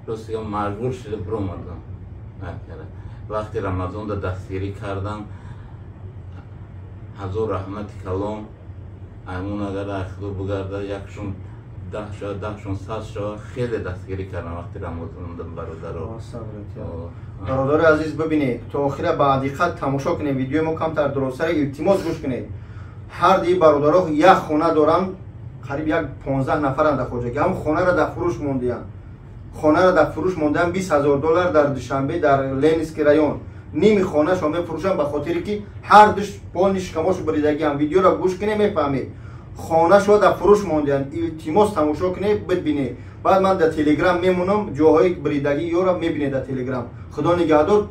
راستی مجبور شده برآمدم. وقتی رمضان دا دستگیری کردم حضور رحمت کلام ایمون اگر اخدو بگرده یکشون 10 شد 10 100 شد خیلی دستگیری کردم وقتی رمضان برادر برادر عزیز ببینید تا آخر با دقت تماشا کنید ویدیو ما کمتر درست التماس گوش کنید. هر دی برادرها یک خانه دارن قریب یک 15 نفرند در خوجگی هم خانه را در فروش موندیان. خانه را در فروش موندن $20,000 در دوشنبه در لنسکی رایون. نیم خانه شما میفروشن به خاطری که هر دش پولش کماش بریدگی هم ویدیو را گوش کنید میفهمید. خانه شو در فروش موندن التماس تماشا کنید ببینید. بعد من در تلگرام میمونم جاهای بریدگی یا را میبینید در تلگرام. خدا نگهدار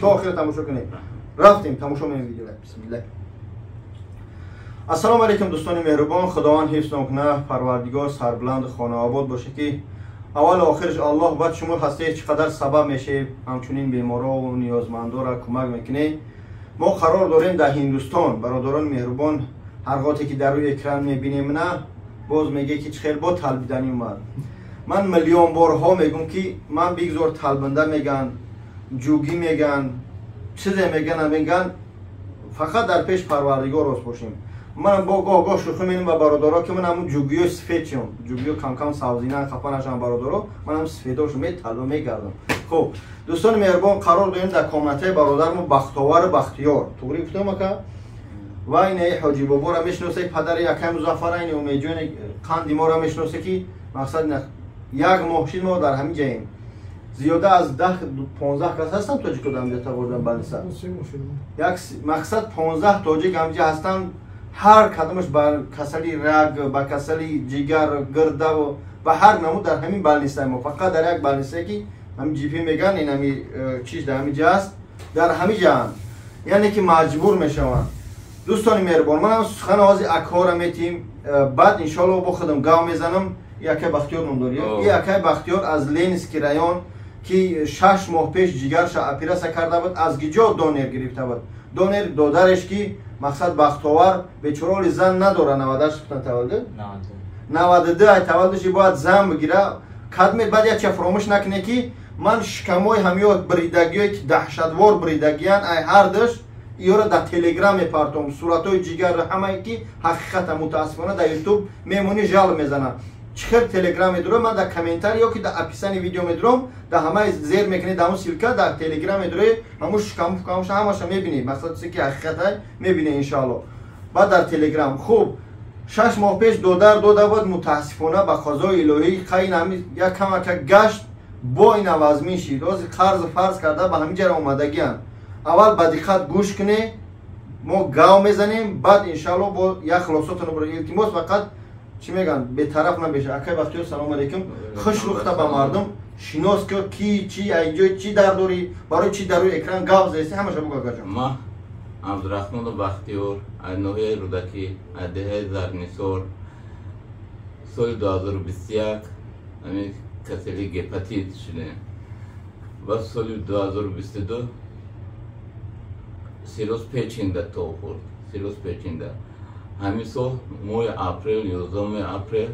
تا آخر تماشا کنید. رفتیم تماشا کنیم ویدیو را. بسم الله. السلام علیکم دوستان مهربان. خداوند حفظ کنه پروردگار سربلند خانه آباد باشه که اول آخرش الله بعد شما هسته چقدر سبب میشه همچنین بیمارا و نیازمندا را کمک میکنه. ما قرار داریم در هندوستان برادران مهربان هر وقتی که در روی اکران میبینیم نه باز میگه که چخیر با طلبیدنی اومد. من میلیون بارها میگم که من بگذار طلبنده میگن جوگی میگن چیزی میگن فقط در پیش پروردگار راست باشیم. من با گاه شوخی می‌کنم با برادرها که من همون جوگیو سفیدم جوگیو کم سبزینه خفنشم برادرها من هم سفیداش میطلبم میگردم. خب دوستان مهربان قرار داریم در کامنت‌های برادرمون بختیار توری گفتم که و این حاجی بابا را میشناسه پدر یکم مظفر این امیدجان قندی ما را میشناسه که مقصد نه یک ماه ما در همین جاییم زیاده از 10-15 کس هستن تاجیک کدام دیتا بودن بالسا یک مقصد 15 تاجیک همجا هستن. هر کدامش بر کسلی رگ با کسلی جگر گرده و به هر نمود در همین بالنیسته ما فقط در یک بالنیسته که هم جی پی میگن این همی چیز در همین جا است در همین جا هم. یعنی که مجبور میشوند دوستان مهربان. من هم سخن آوازی اکها را میتیم بعد انشالله با خودم گاو میزنم. یکی بختیار نمداری یکی بختیار از لنسکی رایون که 6 ماه پیش جگرش اپیرس کرده بود از گیجا دونر گرفته بود. دونر دادرش که مقصد بختاور بیچاره زن نداره 98 گفتن تولد 92 تولدش باید زن بگیره کدمت بعد یک چه فراموش نکنه که من شکمای همیات بریدگی که دهشتوار بریدگیان ای هر دش ایورا در تلگرام میپرتم صورتای جگر همه که حقیقت متاسفانه در یوتیوب میمونی جال میزنن. چخر تلگرام میدرم من در کامنتار یا که در اپیسان ویدیو میدرم در همه زیر میکنید در اون سیلکا در تلگرام میدره هموش کامش همش میبینید مقصد که حقیقت میبینه انشالله. بعد در تلگرام خوب 6 ماه پیش داده بود متاسفانه به قضای الهی خیلی همین یک کمک گشت با این عوض میشید روز قرض فرض کرده به همین جرا اومدگیان. اول با دقت گوش کنه ما گاو میزنیم بعد انشالله با یک خلاصات نمبر التماس فقط چی میگن به طرف نمیشه. اکای بختیار سلام علیکم خوش روخته به مردم شناس که کی چی اینجا چی در دوری برای چی در روی اکران گاو زیستی همش بگو گاجم. ما عبدالرحمن بختیار نوحه رودکی دهه زرنیسور سال 2021 همین کسلی گپتیت شده و سال 2022 سیروس پیچنده تو خورد سیروس پیچنده همین سال ماه اپریل 11 اپریل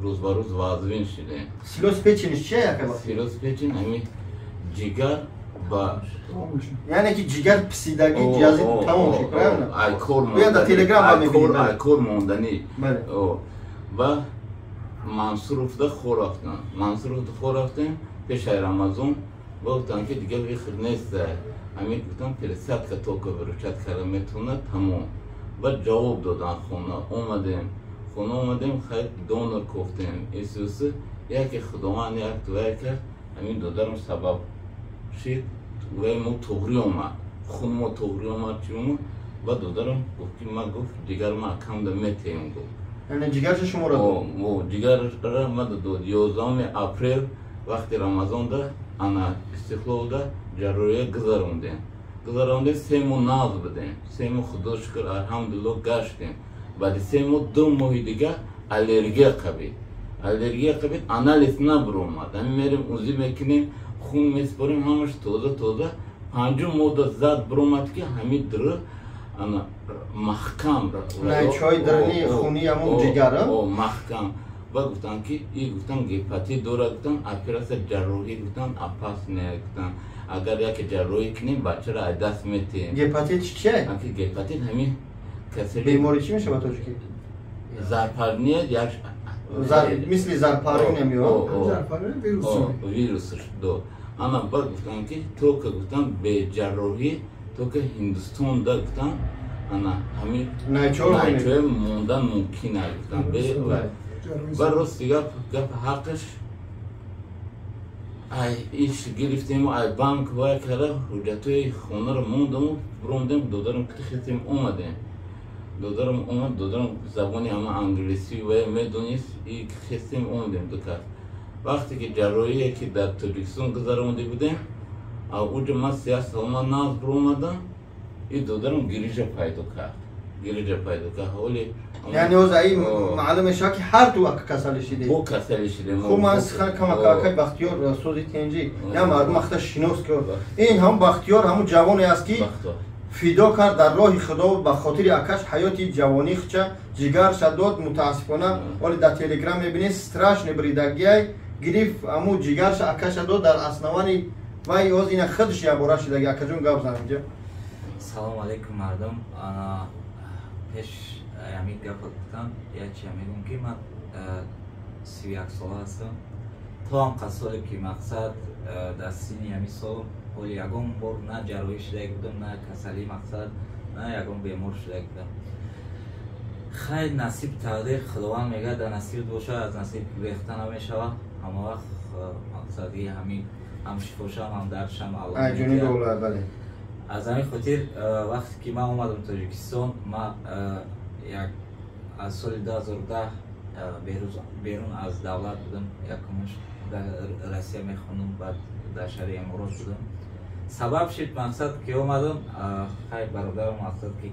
روز به روز وازوین شده. سیروس پیچینش چیه یکه وقتی؟ سیروس پیچین همین جگر با یعنی که جگر پسیدگی جیازی تمام شکره الکل موندنی در تلگرام هم میبینید الکل موندنی و منصور ده خور رفتن منصور ده خور رفتن پیش رمضان گفتن که دیگه بخیر نیست همین گفتم پرسیت که تو که بروچت کرده میتونه تمام و جواب دادن خونه اومدیم خیلی دونر گفتیم ایسوس یکی خداوند یک دوای کرد همین دادرم سبب شد و ما توغری اومد خون ما توغری اومد چیمون و دادرم گفت که من گفت دیگر ما کم ده میتیم گفت یعنی جگرش شما را داد؟ جگر را ما داد 11 اپریل وقتی رمضان ده انا استقلال ده جراحی گذروندیم 3 ماه ناز بدیم 3 ماه خدا شکر الحمدلله گشتیم بعد 3 ماه 2 ماه دیگه الرژی قبید آنالیز نبرومد همین میریم اوزی میکنیم خون میسپریم همش توزه 5 ماه زد برومد که همین در محکم نه چای درنی خونی همون جگره محکم و گفتن که این گفتن گپتی داره گفتن اپراسیون جراحی گفتن اپاس نه گفتن اگر یک جراحی کنیم بچه را از دست میتیم. گپاتیت چیه؟ گپاتیت همین کسری بیماری چی میشه با تو که؟ زرپرنیه یک مثل زرپارین نمیاد. زرپارین ویروسش دو. اما بعد گفتن که تو که گفتن به جراحی تو که هندوستان دا گفتن انا همین نایچور موندن ممکنه گفتن به و راست گپ حقش ایش گرفتیم و ای بانک وای کرده حجتوی خونه رو موندم دودارم که خیستیم اومدیم دودارم اومد دودارم زبانی همه انگلیسی و میدونیست ای خیستیم اومدیم دو کرد وقتی که جراحی که در تاجیکستان گذرانده بودیم اوجا من 3 سال ناز برو اومدم ای دودارم گریجه پیدا کرد ولی یعنی از این معلومه شد که هر دو کسل شده بو کسل شده خب من سخن کمکاکای بختیار سوزی تنجی یا مردم اختا شناس کرد این هم بختیار همون جوانی است که فدا کرد در راه خدا و به خاطر اکش حیاتی جوانی خچه جگر شداد متاسفانه ولی در تلگرام میبینید استراش نبریدگی گریف همون جگرش اکش داد در اسنوانی و از این خودش یا بورا شده اکجون گپ زنم اینجا. سلام علیکم مردم. انا پیش همین گپ گفتم یا چی میگم که من 31 ساله هستم. تو هم قصالی که مقصد در سینی همین سال ولی یکم بار نه جراحی شده بودم نه کسلی مقصد نه یکم بیمار شده بودم. خیلی نصیب تقدیر خداوند میگه در نصیب باشه از نصیب ریخته نمیشه همه وقت مقصدی همین هم شفاشم هم دردشم الله جونی دوله بله. از همین خاطر وقتی که من اومدم تاجیکستان من از سال 2010 بیرون از دولت بودم یکمش در روسیه میخوندم بعد در شهر امارات بودم سبب شد مقصد که اومدم خیلی برادرم مقصد که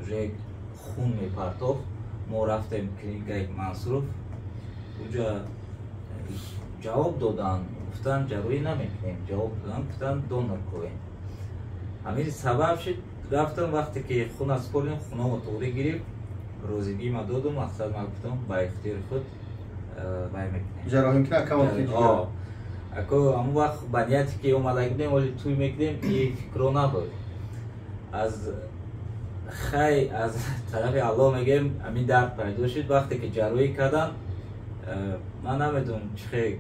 روی خون میپرتاخت ما رفتیم کلینیک منصوروف اونجا جواب دادن گفتن جراحی نمیکنیم جواب دادن گفتن دونر کنیم همین سبب شد رفتم وقتی که خون از پولیم خونه مطوری گرفت روزگی ما دادم مقصد ما گفتم با اختیار خود بای میکنیم جراحی میکنه کم وقتی اکو همون وقت بنیتی که اومده بودیم ولی توی میکنیم این فکرو نداریم از خیلی از طرف الله میگم همین درد پیدا شد وقتی که جراحی کردن من نمیدونم چه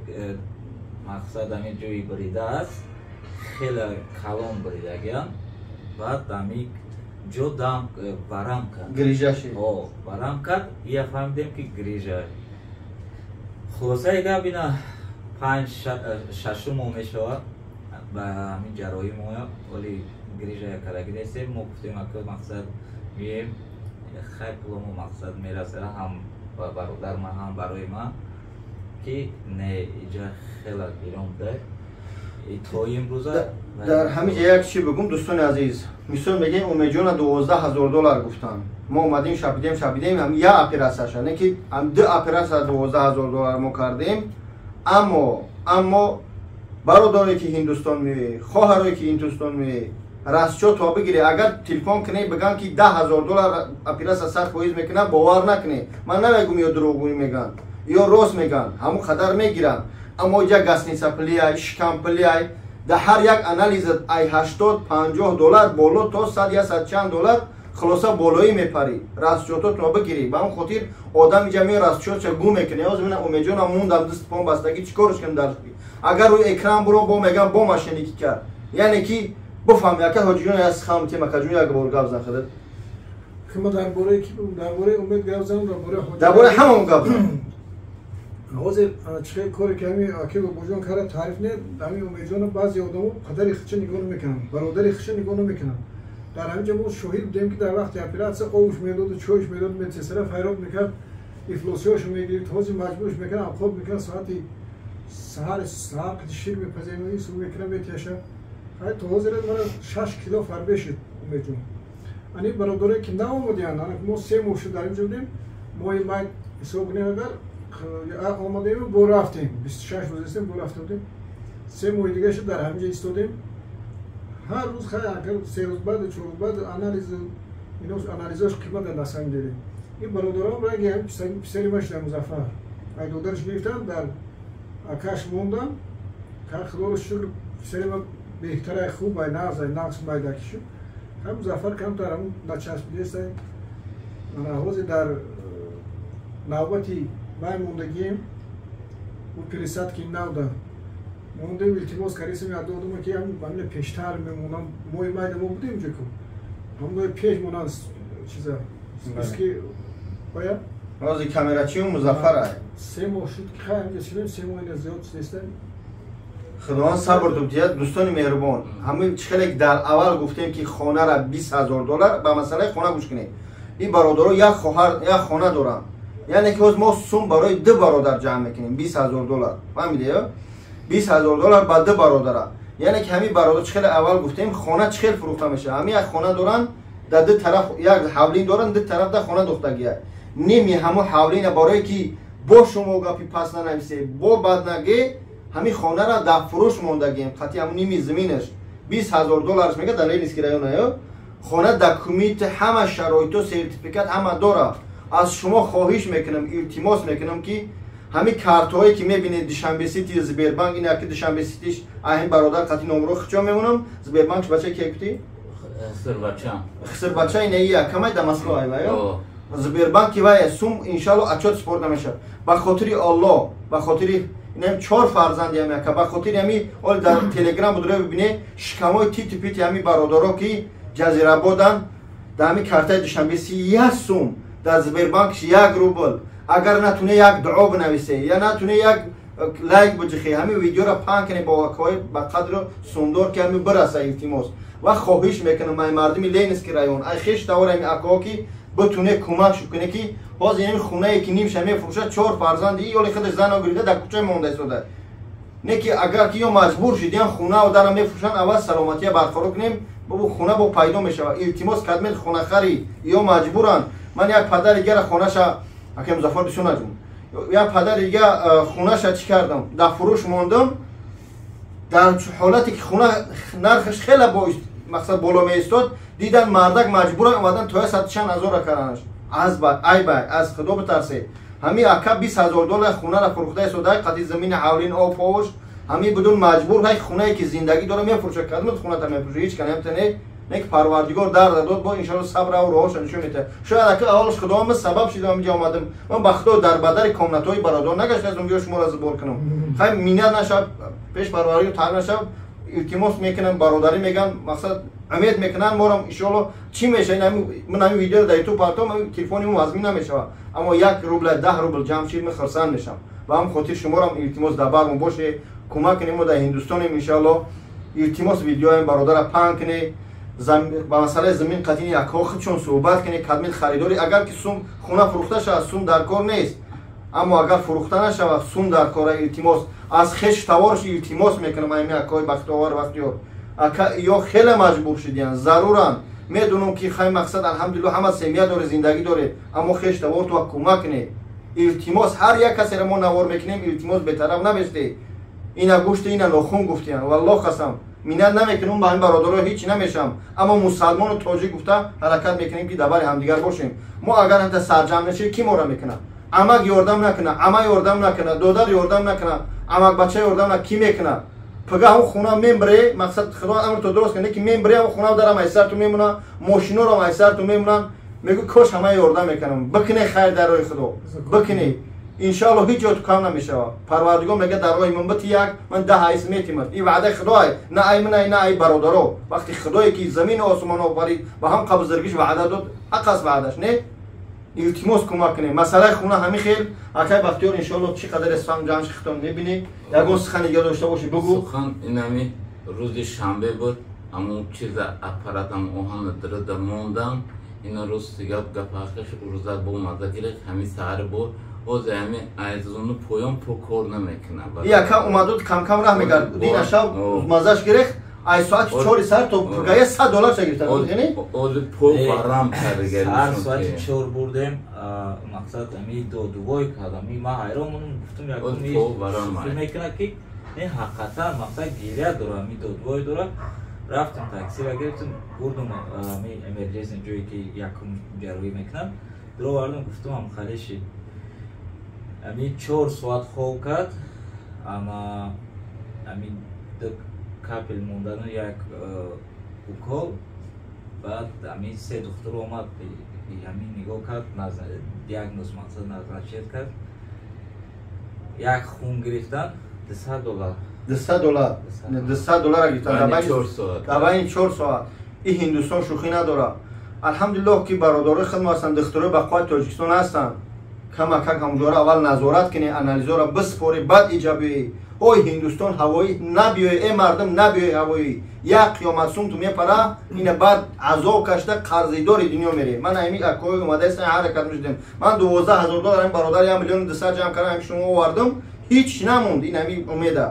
مقصد همین جوی بریده است خیلی کلان بریده گیم بعد همین جو دام ورم کرد گریجه شد ورم کرد یه فهمیدیم که گریجه خلاصه اگه بینا 5-6 ماه میشود به همین جراحی مویا ولی گریجه کلگی نیستیم ما گفتیم که مقصد مییم خیلی پولمو مقصد میرسه هم برادر ما هم برای ما که نه اینجا خیلی بیرون ده تا امروزه در همین یک چی بگم دوستان عزیز مثلا میگن امیجون 12,000 دلار گفتن ما اومدیم شبیدیم هم یه اپراسیون شده که هم 2 اپراسیون 12,000 دلار ما کردیم اما برادری که هندوستان می خواهرایی که هندوستان می راستشو تو بگیری اگر تلفن کنی بگن که 10,000 دلار اپراسیون سر فایز میکنه باور نکنی من نمیگم یا دروغگویی میگن یا راست میگن همون خطر میگیرن اما جا گاسنیسا پلیای شکم پلیای در هر یک انالیز ای 80-50 دلار بالا تا 100 یا 100 چند دلار خلاصا بالایی میپری راستشو تو بگیری با اون خاطر آدم جمعی راستشو چه گم میکنه از من امیجونا موندم دست پام بستگی چیکارش کنم در اگر روی اکران برو با میگم با ماشینی کی کرد یعنی کی بفهم یکه حاجیون از خام که مکجون یک بار گاز نخدت که ما درباره امید گاز زدم درباره همون گاز حاضر چه کاری که همین آکیو بوجون کار تعریف نه همین امیدوارم بعضی آدمو قدری خچ نگاه نمیکنن برادری خچ نگاه نمیکنن در همینجا ما شاهد بودیم که در وقت اپراسیون اوش میداد و چوش میداد متسره فیرات میکرد افلوسیوش میگیرد حاضر مجبورش میکنن خوب میکنن ساعتی ساعت شیر میپزیمونی سو میکنن میتیشه های تو حاضر من 6 کیلو فرق شد امیدوارم یعنی برادری که نامودیان ما 3 ماه شد در اینجا بودیم ما حساب نمیکرد آماده ایم بو رفتیم 26 روز هستیم بو رفته بودیم 3 ماه دیگه شد در همینجا ایستادیم هر روز خیلی اگر 3 روز بعد 4 روز بعد انالیزاش قیمت دست هم داریم این برادرام رنگی هم پسری ماش در مظفر айдодарш гирифтам дар акаш мондам кар худоро шукр писари ман беҳтарай хуб ай нақс майда кишу ҳам Музаффар камтар ҳамун начаспидестай мана ҳозир дар навбати май мондагием у пересадки навда мондем илтимос карисем ядодума ки ҳамин пештар мемонам мои майда мо будем ҷо ку ҳамои пеш монан чиза списки бояд ҳозир камерачиу Музаффар ай 3 моҳ шуд ки хай ҳамҷа сирем 3 моҳина зиёд чизестай худованд сабр дудият дӯстони меҳрубон ҳамин чихеле дар аввал гуфтем ки хонара $20,000 ба масъалаи хона гӯш кунед ин бародаро як хона доранд яъне ки ҳоз мо сум барои 2 бародар ҷамъ мекунем $20,000 фаҳмидед $20,000 ба 2 бародара яъне ки ҳамин бародар чихеле аввал гуфтем хона чихел фурӯхта мешавад ҳамин як хона доранд дар ду тараф як ҳавлин доранд ду тараф да хона дохтагия ними ҳамон ҳавлина барое ки бо шумо гапи пас нанависе бо баднаги ҳамин хонара дар фурӯш мондагием қатъи ҳамн ними заминаш $20,000 мега дар Ленинский район аё хона документ ҳама шароито сертификат ҳама дора аз шумо хоҳиш мекунам илтимос мекунам ки ҳамин картҳое ки мебинед Душанбесити Сбербанк ин яки Душанбеситиш аҳин бародар қатъи номро хичо мемонам Сбербанк бача ки кути хисрбача ин ия камай да Москва аё Сбербанк ки вай сум иншалло отчет спорт намешавад ба хотири Аллоҳ ба хотири инам 4 фарзанди ҳам яка ба хотири ҳами ол дар телеграм будро бибине шикамои тити пити ҳами бародаро ки ҷазирабодан дар ҳами картаи Душанбеси 1 сум дар Сбербанк 1 рубл агар натуне як дуо бинависе я натуне як лайк биҷихе ҳами видеоро пан кане бо вакои ба қадри сумдор ки ҳами бираса илтимос ва хоҳиш мекунам ай мардуми Ленинский район ай хеш тавор ҳами акоҳо ки битуне кӯмак шукуне ки ҳозир ин хунае ки нимша мефурӯшад 4 фарзанди ин ёли худаш зано гирида дар кӯча монда истода не ки агар ки ё маҷбур шидиям хунао дара мефурӯшанд аввал саломатия барқарор кунем бо хуна бо пайдо мешавад илтимос кадмел хунахари ё маҷбуранд ман як падари дигара хонаша ака Музаффар бисёр наҷум як падари дига хунаша чӣ кардам дар фурӯш мондам дар ҳолате ки хуна нархаш хеле мақсад боло меистод дидан мардак маҷбуран омадан то 100,000 карданаш айбай аз худо битарсе ҳамин ака $20,000 хунаро фурӯхта истода қатъи замини ҳавлин об повуш ҳамин бидун маҷбур ҳай хунае ки зиндагӣ дора мефурӯшад кадмат хуната мефурӯша ҳеч канемтане не ки парвардигор дарда дод бо иншалло сабрау роҳоша нишон мета шояд ака аввалш худо ман сабаб шидам инҷа омадам ман ба худо дар бадари комнатҳои бародар нагаштаам биё шуморо збор кунам хай миннат нашав пеш парвардигор таъб нашав илтимос мекунам бародарӣ меган мақсад умед мекунанд морам иншалло чӣ мешавад ман ҳамин видеоро дар ютуб партом телефони мо ҳазмин намешавад аммо 1 рубл 10 рубл ҷамъ шид мен хурсанд мешавам ва ҳам хотир шуморам илтимос дар бармо боше кӯмак кунем мо дар ҳиндустонем иншалло илтимос видеоам бародара пан куне ба масъалаи замин қатъи якҳо худшон суҳбат куне кадмил харидори агар ки сум хуна фурӯхта шавад сум дар кор нест аммо агар фурӯхта нашавад сум дар кора илтимос аз хеш таворш илтимос мекунам ҳамин акои бахтовар бахтиёр ака ё хеле маҷбур шидиянд заруранд медунам ки хай мақсад алҳамдулилло ҳама семия доре зиндагӣ доре аммо хеш тавор ту кӯмак кунед илтимос ҳар як касеро мо навор мекунем илтимос бетараф набесте ина гӯшти ина нохун гуфтиянд валлоҳ қасам миннат намекунам ба ҳамин бародаро ҳеҷ намешавам аммо мусалмону тоҷик гуфта ҳаракат мекунем ки дар бари ҳамдигар бошем мо агар ҳамта сарҷамъ нашавем ки моро мекунад амак ёрдам накунад ама ёрдам накунад додар ёрдам накунад амакбача ёрдам накунад ки мекунад пага ҳамн хуна мембре мақсад худо амрто дуруст кунад ки мембре ҳамн хуна дарам ай сарту мемонад мошиноро ай сарту мемонанд мегӯ кош ҳама ёрдам мекунам бикуне хайр дар роҳи худо бикуне иншалло ҳеҷ ҷо кам намешавад парвардигор мега дар роҳи мунбати як ман 10 айс метимад ин ваъдаи худоай на ай ман на ай бародаро вақти худое ки замину осмон офарид ба ҳам қабзиргиш ваъда дод ҳақ аст ваъдаш не илтимос кӯмак кунем масъалаи хуна ҳамин хел акай бахтиёр иншалло чӣ қадар исфам ҷамъ хитон мебинӣ ягон сухан дига дошта бошӣ бигӯ сухан инами рӯзи шанбе буд аммо чиза аппаратам оҳана дирда мондам ина рӯз дига гапахиш рӯза бо маза гирифт ҳамин саҳар буд ҳозир ҳамин айзону поён покор намекунам яка омадуд камкам раҳ мегард дина шаб мазаш гирехт ай соати 4 сар то пургая $100 шагирифта яъне озир по варам карга сар соати 4 бурдем мақсад ами додувой кардам ми ма ҳайрон мудам гуфтам якуми фикр мекунад ки не ҳақиқатан мақсад гиря дора ами додувой дора рафтам таксира гирифтам бурдам ами эмерҷенси ҷое ки якум ҷарроҳӣ мекунам бировардам гуфтам ам халиши Амин 4 соат хоб кард, ама амин капел мондану як укол, баъд амин 3 духтур омад, амин нигоҳ кард, диагноз мақсад назначит кард. Як хун гирифтан $200. $200 гирифтан дар 4 соат. ин Ҳиндустон шӯхӣ надорад. алҳамдулиллоҳ ки бародарои хидмат ҳастанд, духтурои бақои Тоҷикистон ҳастанд. камакак ҳамҷора аввал назорат кунӣ, анализора биспорӣ, баъд иҷа биёӣ. ой Ҳиндустон ҳавоӣ набиёӣ, э мардум набиёӣ ҳавоӣ. як қиёматсум ту мепара, ина баъд азоб кашида қарзидори дунё мерӣ. ман ҳамин акои омада ҳастам ҳаракат мешудем. ман $12,000 ҳамин бародар $1,200,000 ҷамъ кардам, ҳамин шумо овардам, ҳеҷ намонд. ин ҳамин умеда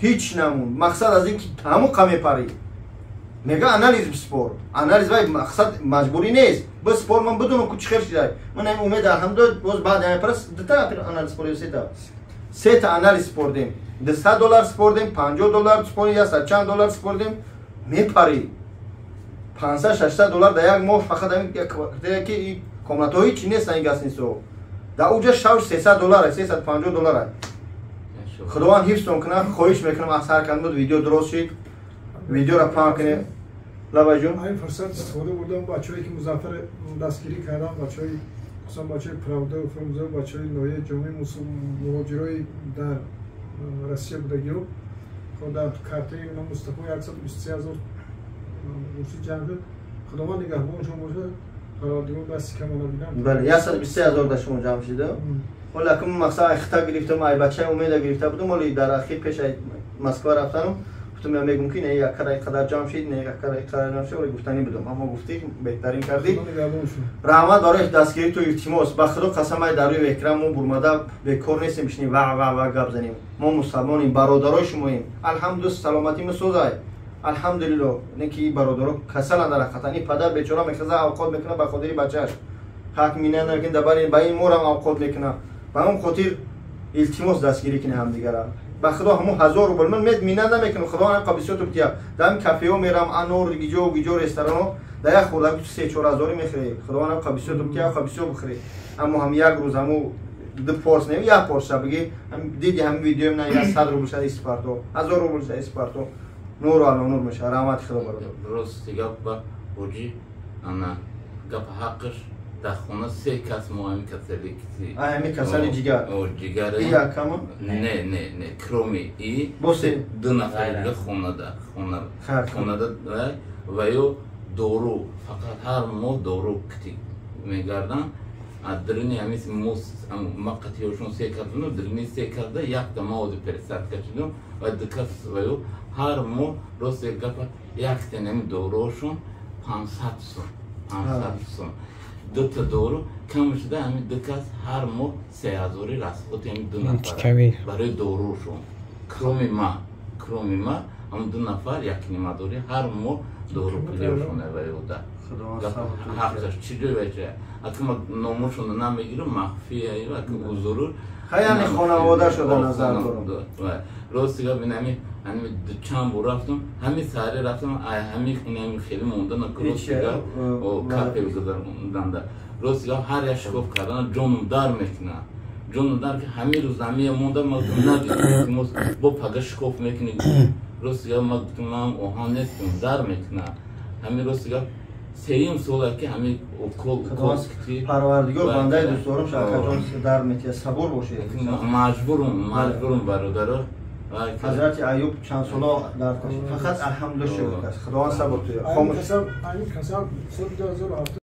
ҳеҷ намонд. мақсад аз ин ки ҳамун қа мепарӣ. мега анализ биспор. анализ вай мақсад маҷбурӣ нест. биспор ман бидунам ку чӣ хел шидай. ман ҳамин умеда алҳамдулиллаҳ боз баъд ҳамин парас дута анализ спордем, сета анализ спордем. $200 спордем, $50 спордем, я $100 спордем. мепарӣ. $500-600 дар як моҳ фақат ҳамин ки комнатаҳо ҳеҷ чӣ нестан ин гостиницаҳо. дар уҷа шавш $300, $350. худованд ҳифзтон кунад. хоҳиш мекунам аз ҳар кандуд видео дуроз шид. видеоро паҳн кунед. лабай ҷон. ҳамин фурсат истифода бурдам бачаҳое ки музаффар дастгирӣ кардам, бачаҳои хусусан бачаҳои Правда, Фрумза, бачаҳои ноҳияи ҷомеи муҳоҷирои дар Россия будагиҳо дар картаи Мустафо 123,000 русӣ ҷамъ шуд. худованд нигаҳбоншон бошад. парвардигор дасти кама набинам. бале 123,000 дар шумо ҷамъ шуда. ҳоле акум мақсад хита гирифтам, ай бачаи умеда гирифта будам, ҳоли дар ахир пеш ай Москва рафтам. гуфтам я мегум ки не як карай қадар ҷамъ шид, не як карай қадар ҷамъ шид, ҳоли гуфтанӣ будам. аммо гуфтӣ беҳтарин кардӣ. раҳмат барои дастгирӣ ту илтимос. ба худо қасам ай дар рӯи экран мо бурмада бекор нестем бишинем ва гап занем. мо мусалмонем, бародарои шумоем. алҳамдулиллаҳ саломатӣ месозай. алҳамдулиллаҳ не ки бародаро касаланд дар ҳақиқат. ин падар бечора мехеза авқот мекуна ба хотири бачааш. ҳақ мина накин дабари ба ин морам авқот мекуна. ба ҳамон хотир илтимос дастгирӣ кунем ҳамдигара. ба худо ҳамон 1000 рубл ман мина намекунам. худо ҳам қабисиёту бития. дар ин кафеҳо мерам, анор гиҷо ресторанҳо дар як хӯрдаги 3-4 ҳазорӣ мехӯрӣ. худо ҳам қабисиёту бития, қабисиёт бихӯрӣ. аммо ҳам як рӯз ҳаму ду порс не, як порс биги диди ҳамин видео на 100 рубл шади спарто, 1000 рубл шади спарто. нуру ала нур меша. раҳмати худо бародар. рости гап ба ҳоҷӣ ана гап ҳаққаш дар хона 3 кас мо ҳамин касали киси ҳамин касали ҷигар. ҷигаре и якама? не кроми и босе 2 нафар дига хонада ва ё дору фақат ҳар моҳ дору кити мегарданд. дрини ҳамис мақатиёшон 3 кардано, дрини 3 карда якта маводи пересадка шудам ва дикас ва ё ҳар моҳ росте гапа якта нами доруошон 500 сум. 500 сум. дута дору кам шуда ҳамин дикас ҳар моҳ 3000 расходи ҳамин 2 нафар барои дорушон. кроми ма ҳамин 2 нафар якнимадори ҳар моҳ дору пулиёшон аваёда. ҳаққаш чӣ ҷой вача акма номошон намегирам махфия акм узуру хаяни хонавода шуда назар дорам. рости гап инами ҳамин чанд бор рафтам, ҳамин саҳаре рафтам, ҳамин хунами хеле мондана рости гап капел гузаронданда. рости гап ҳар як шикоф кардана ҷонум дар мекунад. ҷонум дар ки ҳамин рӯз ҳамин монда надидим бо пага шикоф мекунӣ. рости гап ма гуфтам ман оҳан нестам дар мекунад. ҳамин рости гап سریم سوال که همه کل پروردگار بنده دوست دارم شاکرجان در میتیه صبور باشه. مجبورم برادرها. حضرت ایوب چند سالا در فقط الحمدلله شکر است. خداوند صبر توی. همین کسان